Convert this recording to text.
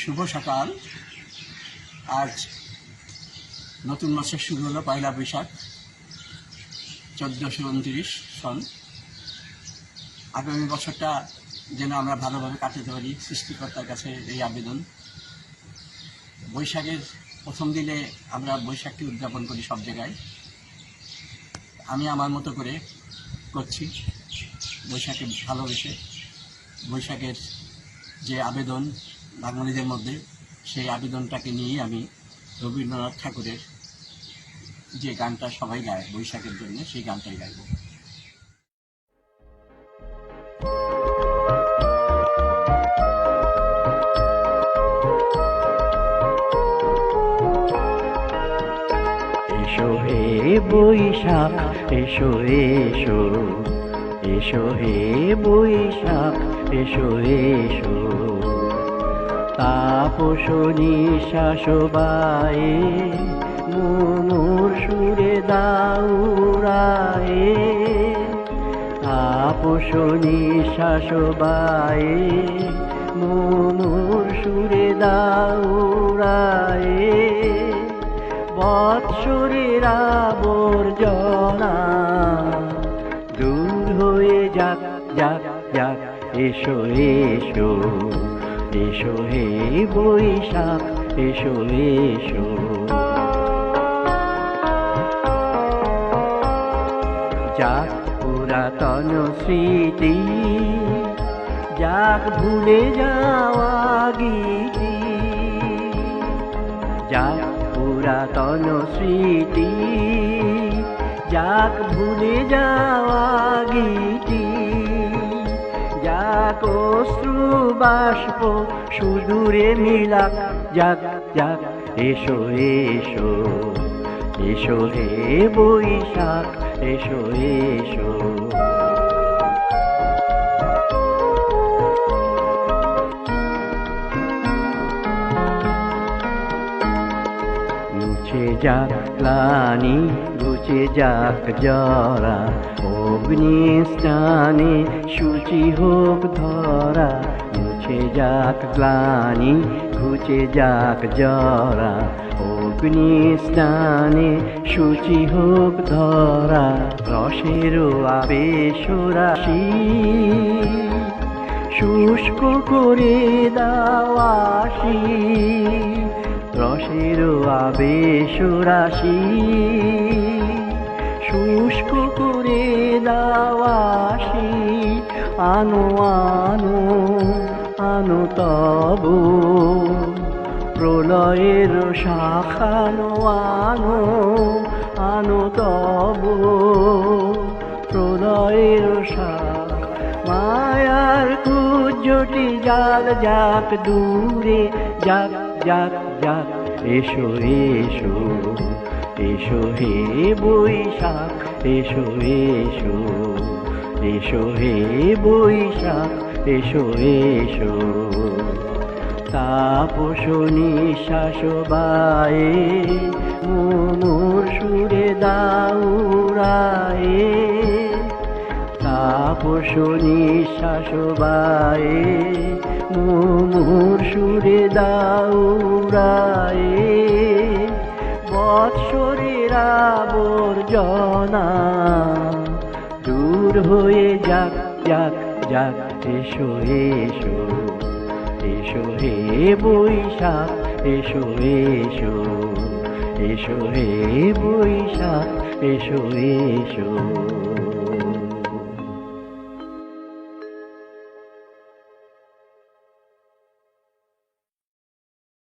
শুভ সকাল। আজ নতুন মাসের শুরু হলো পয়লা বৈশাখ 1429 সন। আগামী বছরটা যেন আমরা ভালোভাবে কাটাতে পারি, সৃষ্টিকর্তার কাছে এই আবেদন। বৈশাখের প্রথম দিনে আমরা বৈশাখকে উদযাপন করি সব জায়গায়। আমি আমার মতো করে করছি বৈশাখে ভালোবেসে। বৈশাখের যে আবেদন বাঙালিদের মধ্যে, সেই আবেদনটাকে নিয়ে আমি রবীন্দ্রনাথ ঠাকুরের যে গানটা সবাই গায় বৈশাখের জন্য, সেই গানটাই গাইব। এসো হে বৈশাখ এসো এসো, এসো হে বৈশাখ এসো এসো। তাপস নিঃশ্বাস বায়ে মুমুর সুরে দাউরায়ে। তাপস নিঃশ্বাস বায়ে মুমুর সুরে দাউরায়ে। বৎসরের আবর্জনা দূর হয়ে যাক যাক যাক। এসো এসো, এসো হে বৈশাখ এসো এসো। যাক পুরাতন স্মৃতি, যাক ভুলে যাওয়া গীতি। যাক পুরাতন স্মৃতি, যাক ভুলে যাওয়া গীতি। যাক অশ্রু বাষ্প সুদূরে মিলাক যাক যাক। এসো এসো, এসো হে বৈশাখ এসো এসো। মুছে যাক গ্লানি, ঘুচে যাক জরা। অগ্নি স্নানে শুচি হোক ধরা। মুছে যাক গ্লানি, ঘুচে যাক জরা। অগ্নি স্নানে শুচি হোক ধরা। রসের আবেশ রাশি শুষ্ক করে দাওয়াসি। রসের আবেশ রাশি শুষ্ক করে দাওয়াসি। আনো আনো আনো তব প্রলয়ের শাখানো। আনো আনো তব প্রলয়ের শাখ। মায়ার কুজ্জটি জাল যাক দূরে যাক যাক যাক। এসো এসো, এসো হে বৈশাখ এসো এসো। এসো হে বৈশাখ এসো এসো। তাপস নিঃশ্বাস বায়ে মুমুর সুরে দাউরায়ে। তাপস নিঃশ্বাস বায়ে মুমুর সুরে দাউরায়ে। বৎসরের আবর্জনা দূর হয়ে যাক যাক যাক। এসো এসো, এসো হে বৈশাখ এসো এসো। এসো হে বৈশাখ এসো এসো।